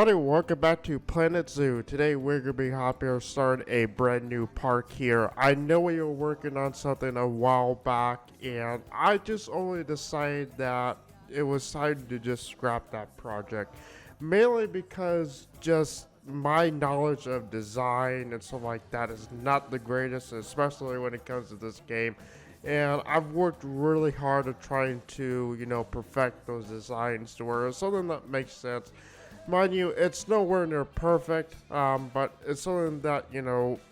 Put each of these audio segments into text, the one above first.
everybody, welcome back to Planet Zoo. Today we're going to be happy to start a brand new park here. I know we were working on something a while back and I just only decided that it was time to just scrap that project. Mainly because just my knowledge of design and stuff like that is not the greatest, especially when it comes to this game. And I've worked really hard at trying to, perfect those designs to where it's something that makes sense. Mind you, it's nowhere near perfect, but it's something that,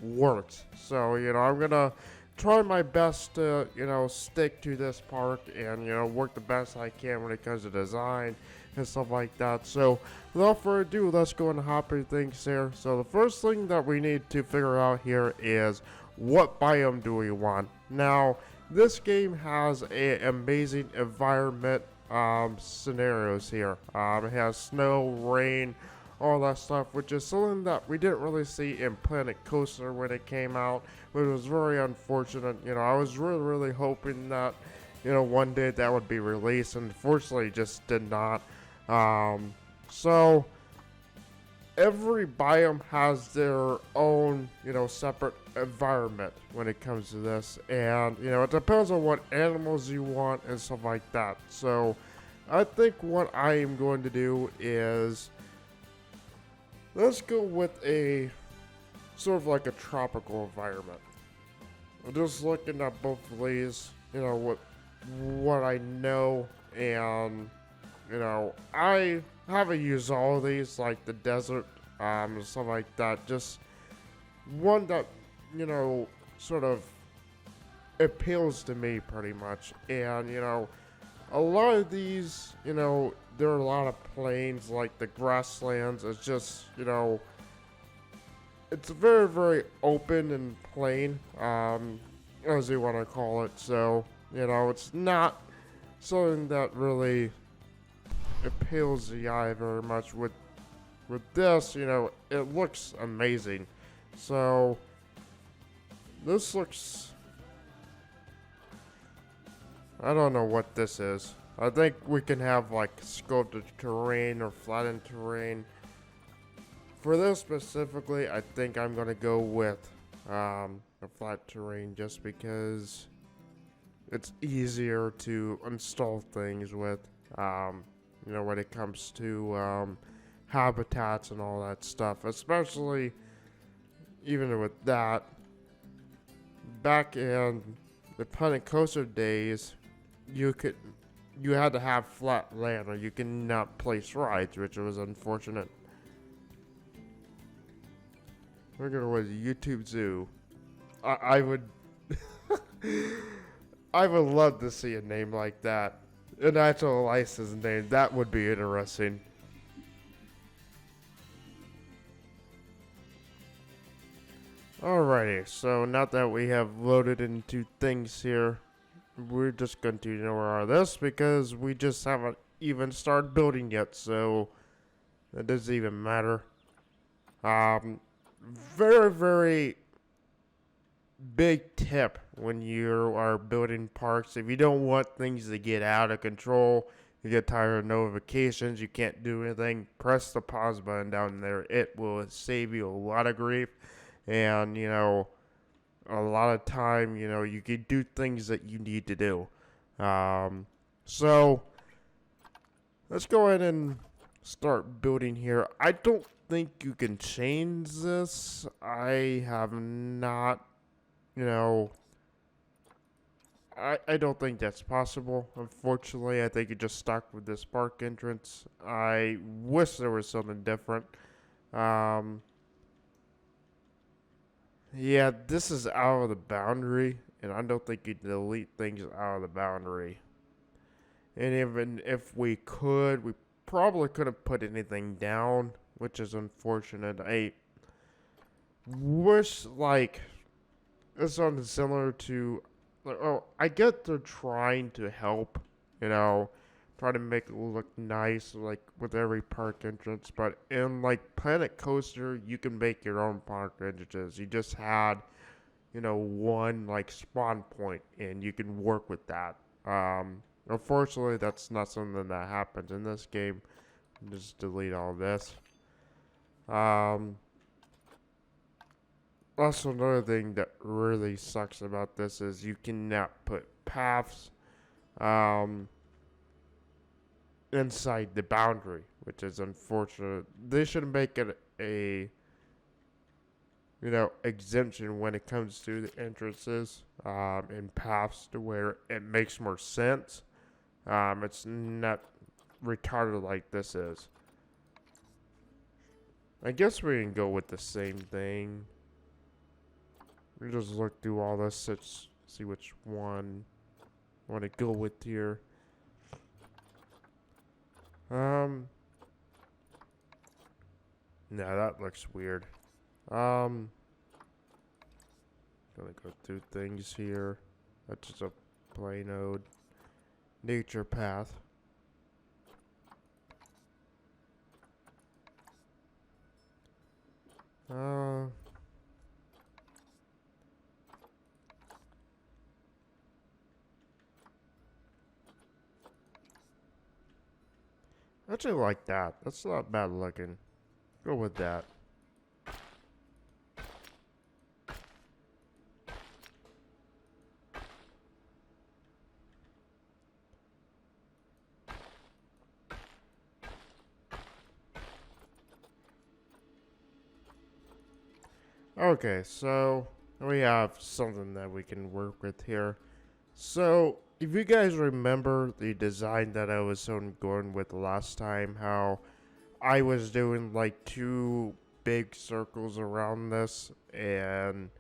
works. So, I'm gonna try my best to, stick to this park and, work the best I can when it comes to design and stuff like that. So, without further ado, let's go into hopping things here. So, the first thing that we need to figure out here is what biome do we want? Now, this game has an amazing environment scenarios here. It has snow, rain, all that stuff, which is something that we didn't really see in Planet Coaster when it came out, which was very unfortunate. I was really hoping that, one day that would be released, and unfortunately it just did not. So every biome has their own, separate environment when it comes to this. And, it depends on what animals you want and stuff like that. So, I think what I am going to do is, let's go with a, sort of like a tropical environment. I'm just looking at both of these, what I know, and, I haven't used all of these, like the desert, and stuff like that. Just one that, sort of appeals to me pretty much. And, a lot of these, there are a lot of plains, like the grasslands. It's just, it's very open and plain, as you want to call it. So, it's not something that really appeals the eye very much. With this, it looks amazing. So this looks, I don't know what this is. I think we can have like sculpted terrain or flattened terrain. For this specifically, I think I'm gonna go with a flat terrain just because it's easier to install things with. When it comes to habitats and all that stuff, especially even with that. Back in the Planet Coaster days, you had to have flat land or you could not place rides, which was unfortunate. We're gonna go with YouTube Zoo. I would I would love to see a name like that. An actual license name. That would be interesting. Alrighty, so now that we have loaded into things here, we're just going to ignore this because we just haven't even started building yet, so it doesn't even matter. Very big tip when you are building parks. If you don't want things to get out of control, you get tired of notifications, you can't do anything, press the pause button down there. It will save you a lot of grief. And, a lot of time, you can do things that you need to do. So, let's go ahead and start building here. I don't think you can change this. I have not, I don't think that's possible. Unfortunately, I think you're just stuck with this park entrance. I wish there was something different. Yeah, this is out of the boundary, and I don't think you delete things out of the boundary. And even if we could, we probably couldn't put anything down, which is unfortunate. I wish, it's something similar to, I get they're trying to help, try to make it look nice, with every park entrance. But in Planet Coaster, you can make your own park entrances. You just had, one spawn point, and you can work with that. Unfortunately, that's not something that happens in this game. Just delete all this. Um, Also, another thing that really sucks about this is you cannot put paths um, inside the boundary, which is unfortunate. They should make it a exemption when it comes to the entrances and paths to where it makes more sense. It's not retarded like this is. I guess we can go with the same thing. We just look through all this, see which one I want to go with here. No, that looks weird. Gonna go through things here. That's just a plain old nature path. Actually like that. That's not bad looking. Go with that. Okay, so we have something that we can work with here. So, if you guys remember the design that I was going with last time, how I was doing like two big circles around this, and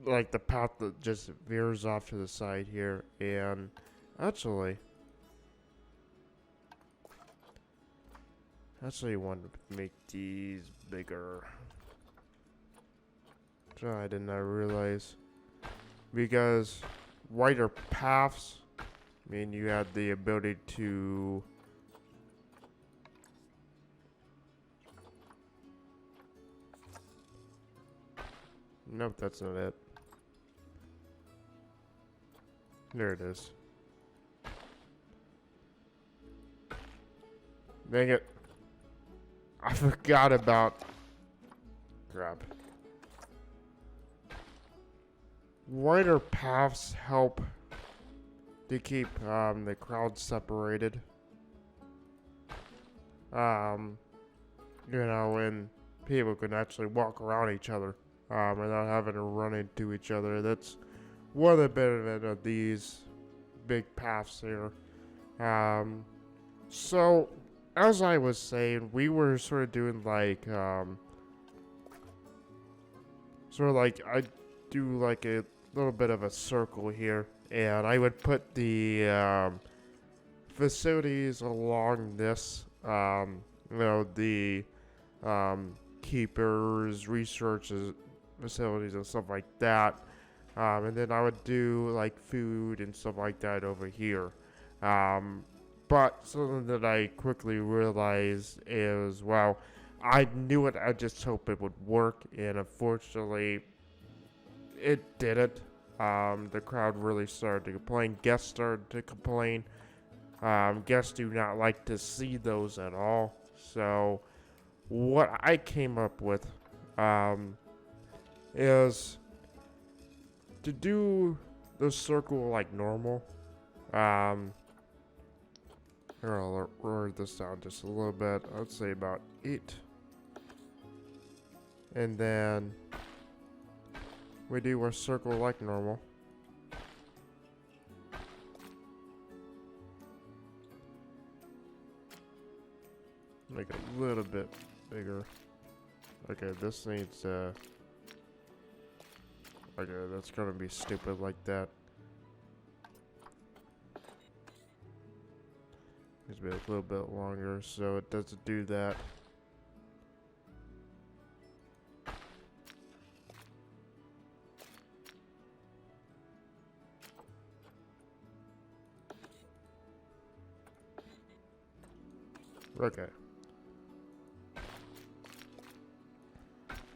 like the path that just veers off to the side here, and actually I want to make these bigger. I did not realize. Because wider paths mean you have the ability to nope, that's not it. There it is. Dang it. I forgot about crap. Wider paths help to keep the crowd separated. And people can actually walk around each other without having to run into each other. That's one of the benefits of these big paths here. So, as I was saying, we were sort of doing like, I do like a little bit of a circle here, and I would put the facilities along this, the keepers, researches facilities and stuff like that, and then I would do like food and stuff like that over here. But something that I quickly realized is, well, I knew it, I just hoped it would work, and unfortunately it didn't. The crowd really started to complain. Guests started to complain. Guests do not like to see those at all. So, what I came up with is to do the circle like normal. Here, I'll lower this down just a little bit. I'd say about 8. And then we do our circle like normal. Make it a little bit bigger. Okay, this needs okay, that's gonna be stupid like that. Needs to be a little bit longer so it doesn't do that. Okay.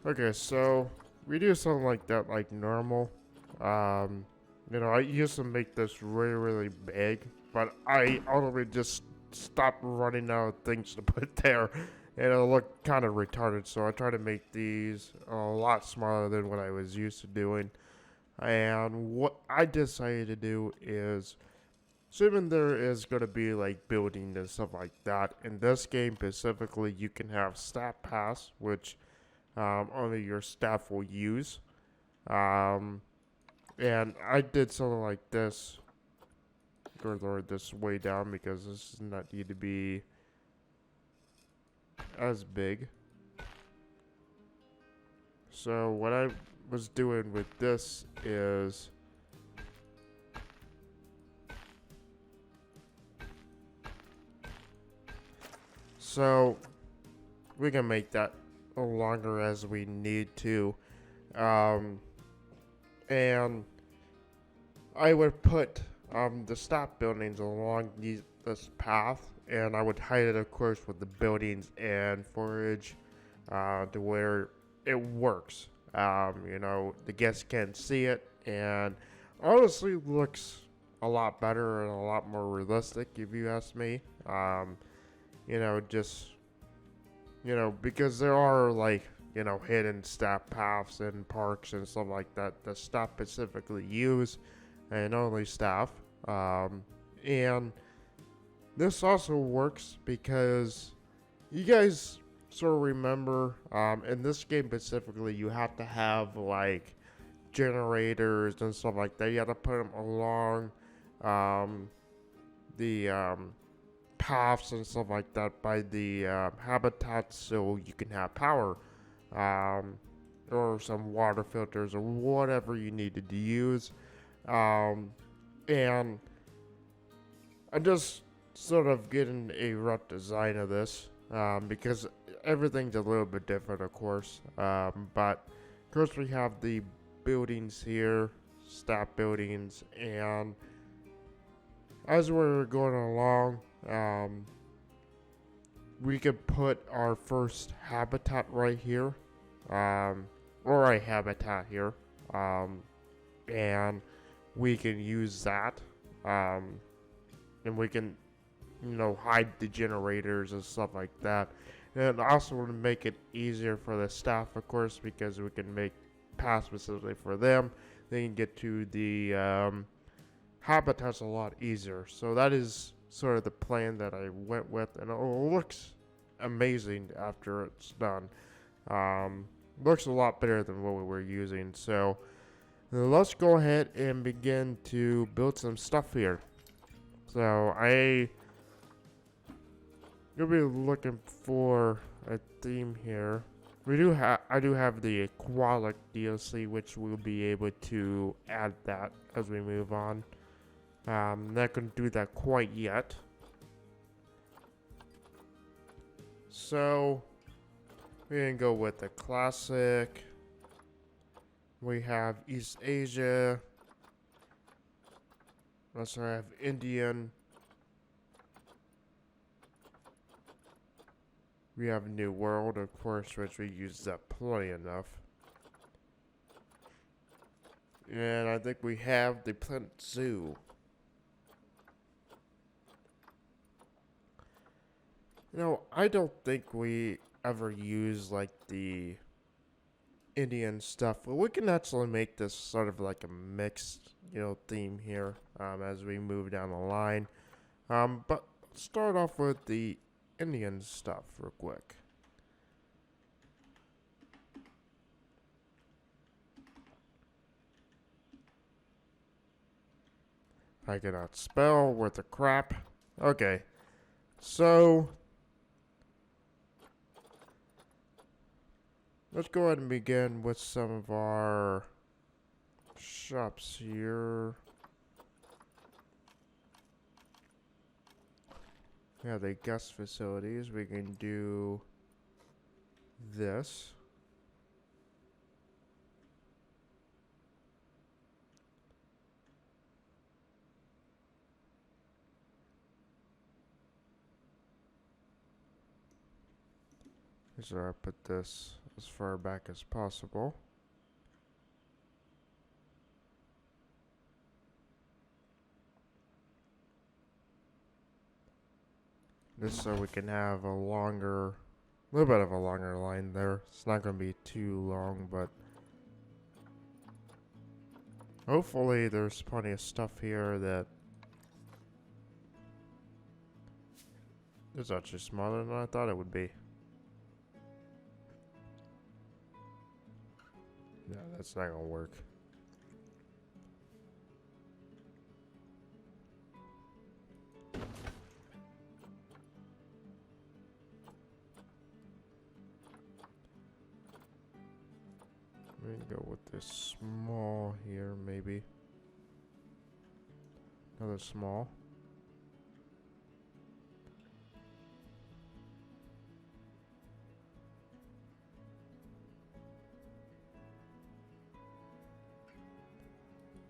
Okay, so we do something like that like normal. I used to make this really, really big, but I ultimately just stopped running out of things to put there. and it'll look kind of retarded. So I try to make these a lot smaller than what I was used to doing. And what I decided to do is, assuming there is going to be like building and stuff like that, in this game specifically, you can have stat pass, which only your staff will use. Um, and I did something like this. Go lower this way down because this does not need to be as big. So what I was doing with this is so we can make that longer as we need to. And I would put the stop buildings along this path, and I would hide it, of course, with the buildings and foliage to where it works. The guests can see it, and honestly looks a lot better and a lot more realistic, if you ask me. Just because there are like hidden stop paths and parks and stuff like that that staff specifically use, and only staff. And this also works because you guys sort of remember, in this game specifically, you have to have like generators and stuff like that. You have to put them along the paths and stuff like that by the habitats so you can have power, or some water filters or whatever you needed to use. And I'm just sort of getting a rough design of this, because everything's a little bit different, of course. But of course we have the buildings here, staff buildings, and as we're going along, we could put our first habitat right here, or a habitat here, and we can use that, and we can, hide the generators and stuff like that. And also to make it easier for the staff, of course, because we can make paths specifically for them. They can get to the habitats a lot easier. So that is sort of the plan that I went with, and it looks amazing after it's done. Looks a lot better than what we were using. So let's go ahead and begin to build some stuff here. So you'll be looking for a theme here. I do have the aquatic DLC, which we'll be able to add that as we move on. Not gonna do that quite yet. So we can go with the classic. We have East Asia. Also have Indian. We have New World, of course, which we use that plenty enough. And I think we have the Planet Zoo. I don't think we ever use like the Indian stuff, but we can actually make this sort of like a mixed, theme here, as we move down the line. But let's start off with the Indian stuff real quick. I cannot spell worth a crap. Okay, so let's go ahead and begin with some of our shops here. Yeah, the guest facilities. We can do this. So I put this as far back as possible. This so we can have a longer little bit of a longer line there. It's not going to be too long, but hopefully there's plenty of stuff here that is actually smaller than I thought it would be. Yeah, that's not going to work. Let me go with this small here, maybe. Another small.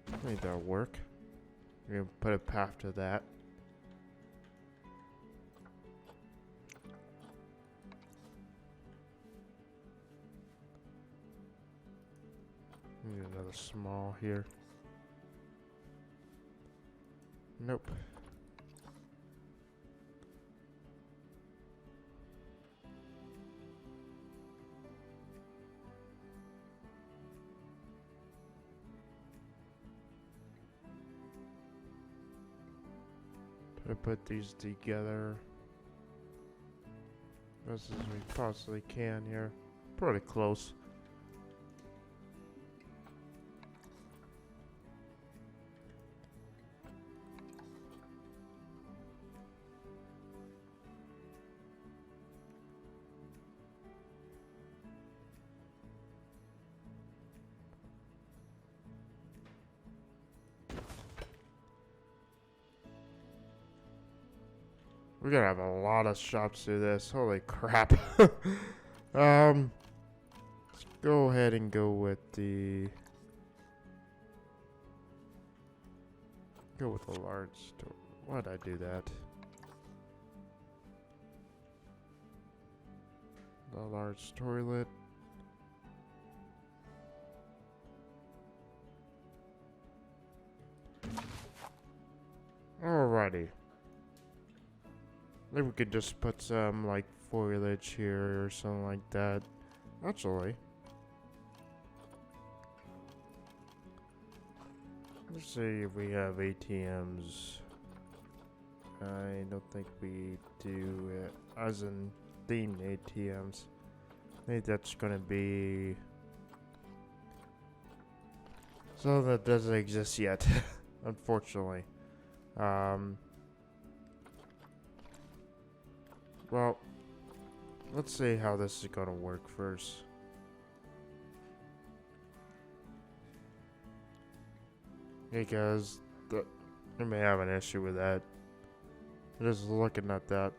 I think that'll work. We're gonna put a path to that. Need another small here. Nope. Try to put these together as we possibly can here. Pretty close. We're gonna have a lot of shops do this. Holy crap. Let's go ahead and go with the large store. Why'd I do that? The large toilet. Alrighty. Maybe we could just put some, like, foliage here or something like that. Actually. Let's see if we have ATMs. I don't think we do it as in themed ATMs. I think that's gonna be something that doesn't exist yet, unfortunately. Well, let's see how this is gonna work first. Because I may have an issue with that. Just looking at that.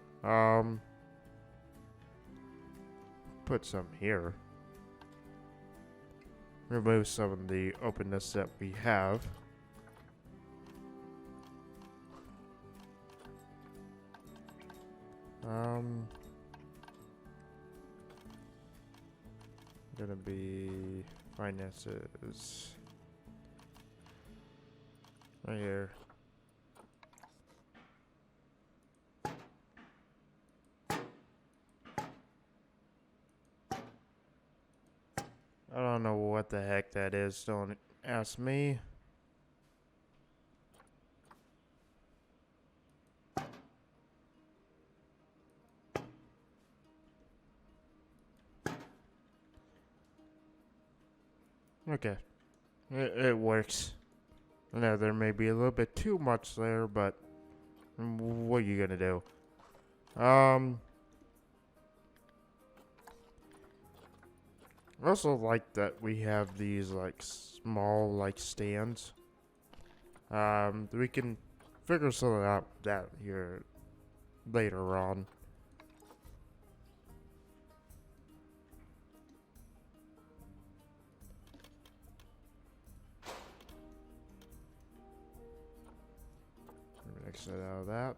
Put some here. Remove some of the openness that we have. Gonna be finances right here. I don't know what the heck that is. Don't ask me. Okay. It works. I know there may be a little bit too much there, but what are you gonna do? I also like that we have these like small like stands. We can figure something out that here later on. Exit out of that.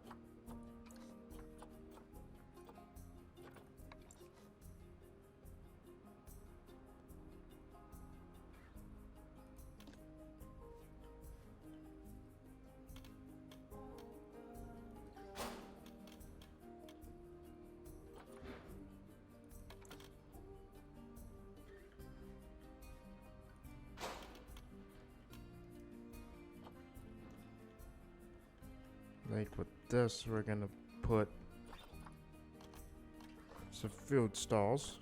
Like with this, we're gonna put some food stalls.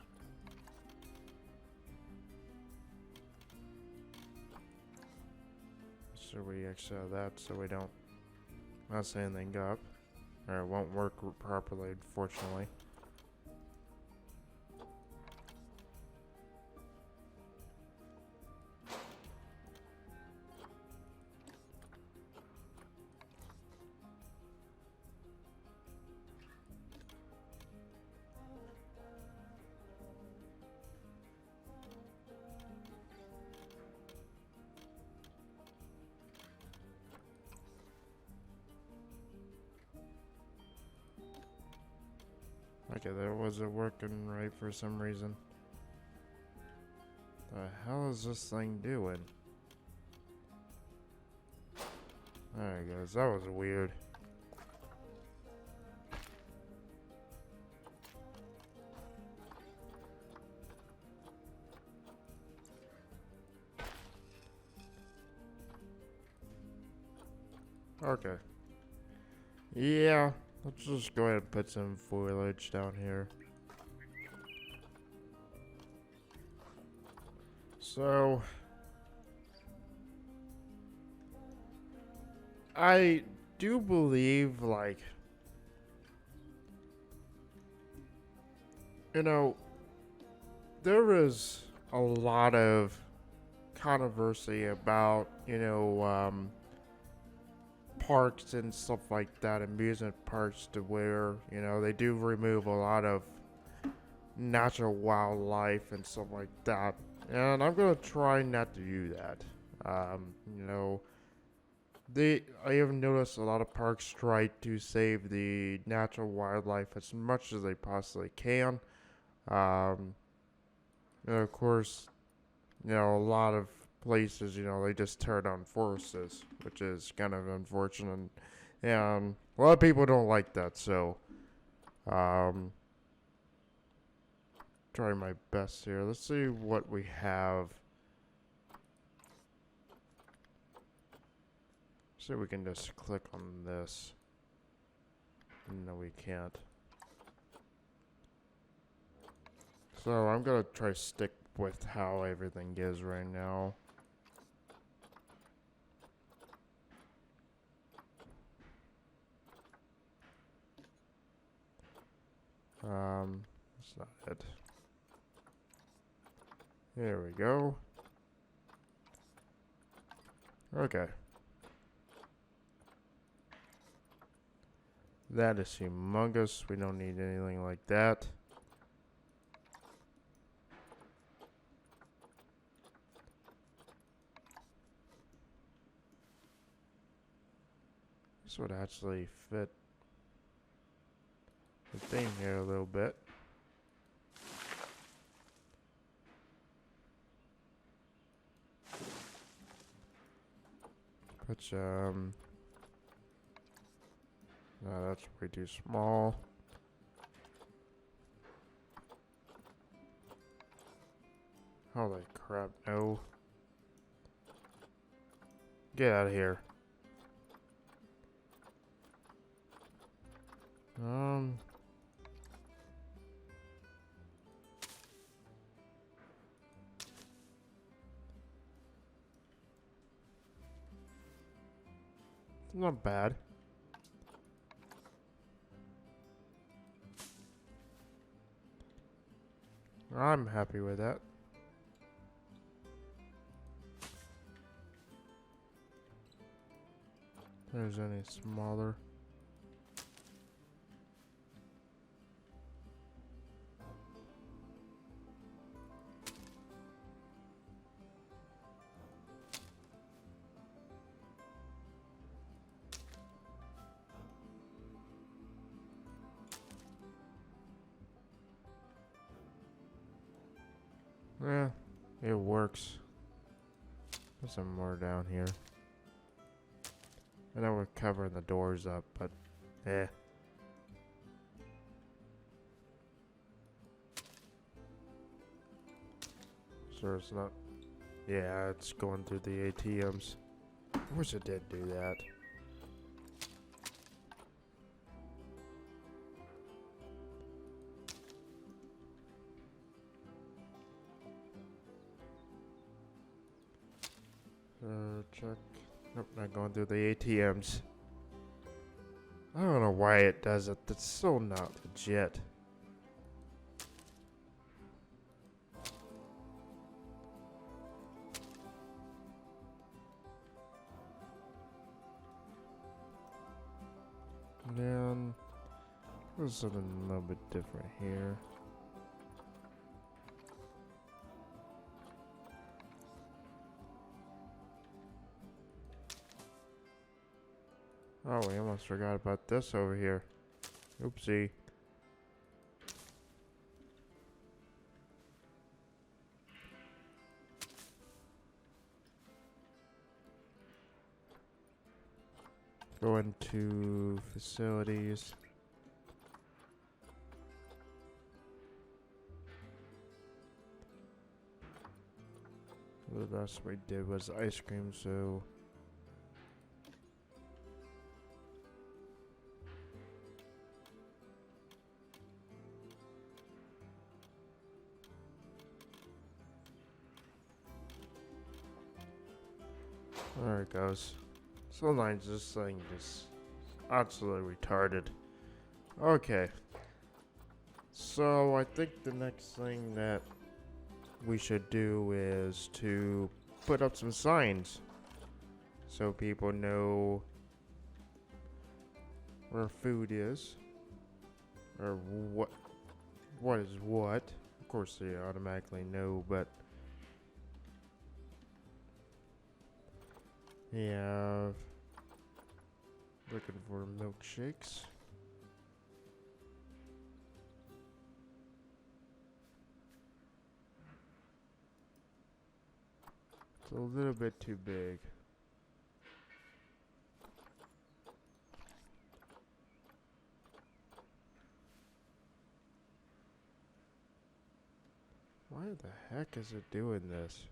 So we actually have that so we don't mess anything up. Or it won't work properly, unfortunately. Okay, that wasn't working right for some reason. The hell is this thing doing? There it goes. That was weird. Okay. Yeah, let's just go ahead and put some foliage down here. So, I do believe, like, you know, there is a lot of controversy about, parks and stuff like that, amusement parks, to where, they do remove a lot of natural wildlife and stuff like that. And I'm gonna try not to do that. You know, I have noticed a lot of parks try to save the natural wildlife as much as they possibly can. Um, and of course, a lot of places, they just tear down forests, which is kind of unfortunate. And a lot of people don't like that, so try my best here. Let's see what we have. See if we can just click on this. No, we can't. So I'm gonna try to stick with how everything is right now. That's not it. There we go. Okay. That is humongous. We don't need anything like that. This would actually fit the thing here a little bit. But no, that's way too small. Holy crap, no. Get out of here. Not bad. I'm happy with that. If there's any smaller. Yeah, it works. There's some more down here. I know we're covering the doors up, but so it's not. Yeah, it's going through the ATMs. I wish it did do that. Check. Nope, not going through the ATMs. I don't know why it does it. That's so not legit. And then there's something a little bit different here. Oh, we almost forgot about this over here. Oopsie. Go into facilities. The last we did was ice cream, so there it goes. Sometimes this thing just absolutely retarded. Okay. So I think the next thing that we should do is to put up some signs so people know where food is or what is what. Of course they automatically know, but yeah, looking for milkshakes. It's a little bit too big. Why the heck is it doing this?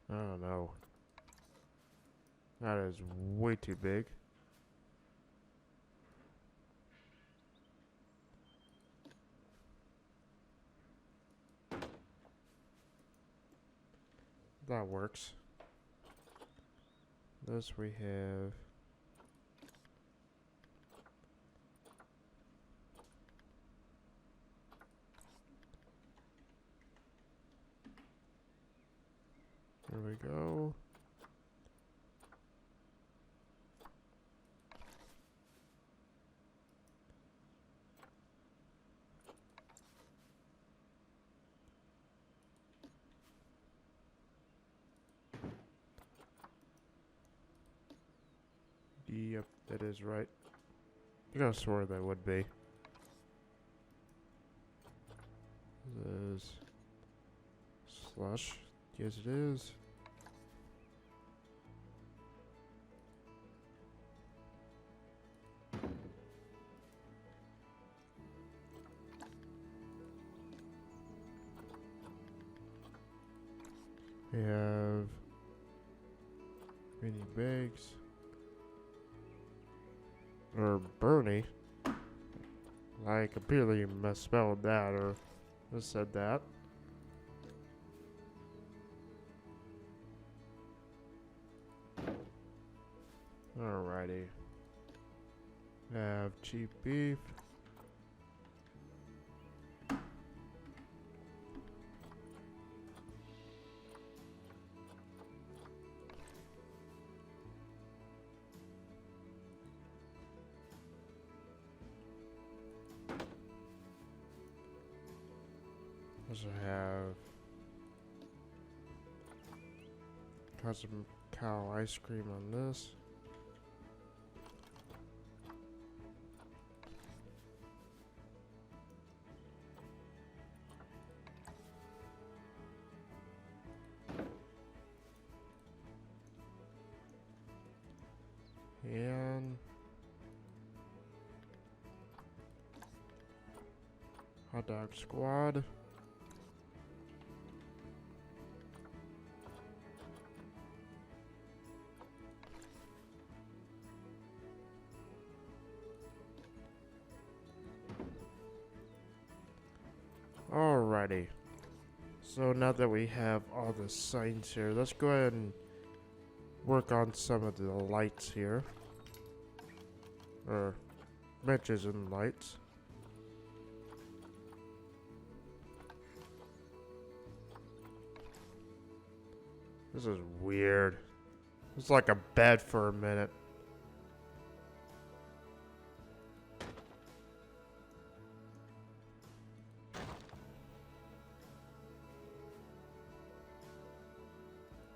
I don't know. That is way too big. That works. This we have. There we go. Yep, that is right. I could have swore that would be. This is slush. Yes, it is. We have mini bags. Or Bernie. I completely misspelled that or just said that. Alrighty. Have cheap beef. Also have custom cow ice cream on this. And hot dog squad. Alrighty. So now that we have all the signs here, let's go ahead and work on some of the lights here. Or benches and lights. This is weird. It's like a bed for a minute.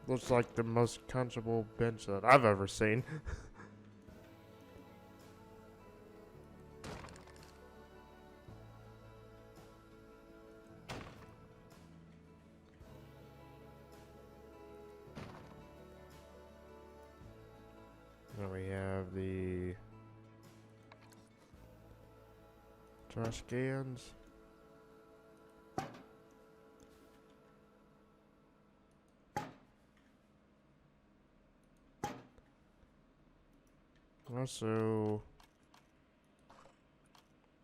Looks like the most comfortable bench that I've ever seen. Now we have the trash cans. Also,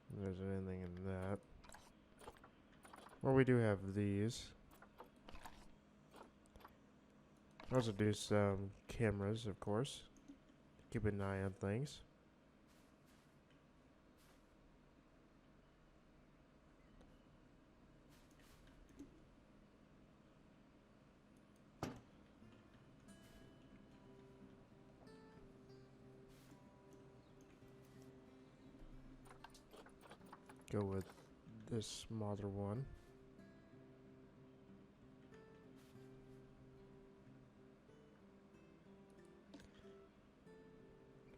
if there's anything in that. Well, we do have these. Also do some cameras, of course. Keep an eye on things. Go with this smaller one.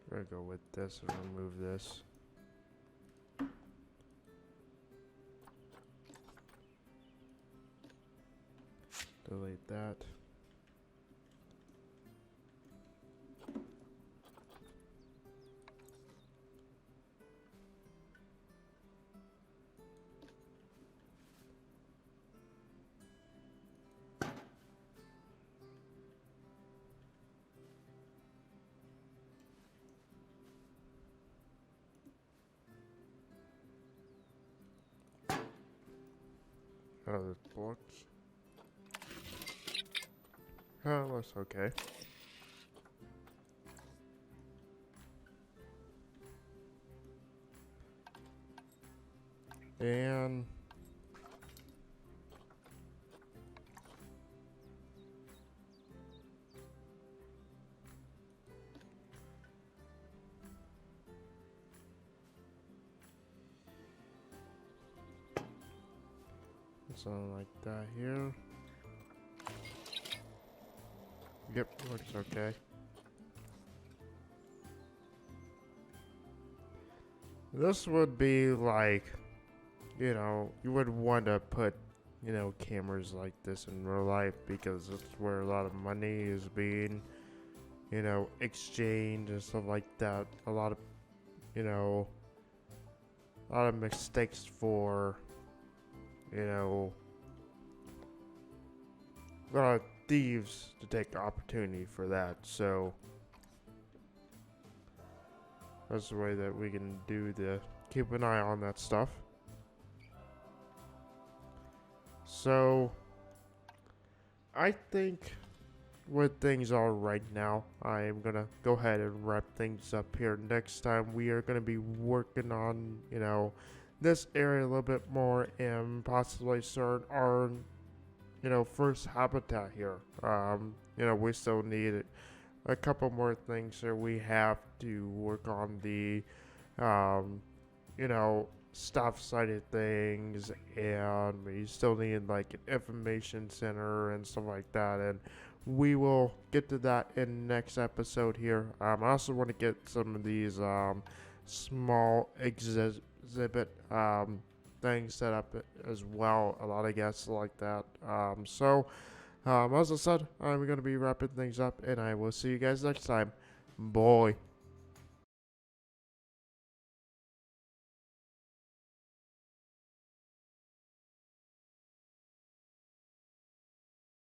We're gonna go with this and remove this. Delete that. Oh, there's blocks. Oh, looks okay. And something like that here. Yep, looks okay. This would be like, you know, you would want to put, you know, cameras like this in real life because it's where a lot of money is being, you know, exchanged and stuff like that. A lot of, you know, a lot of mistakes for, you know, a lot of thieves to take the opportunity for that. So that's the way that we can do the keep an eye on that stuff. So I think with things are right now, I am gonna go ahead and wrap things up here. Next time we are gonna be working on, you know, this area a little bit more and possibly start our, you know, first habitat here. You know, we still need a couple more things here. We have to work on the, you know, staff side of things, and we still need like an information center and stuff like that. And we will get to that in next episode here. I also want to get some of these small exhibit things set up as well. A lot of guests like that. As I said, I'm going to be wrapping things up, and I will see you guys next time. Bye.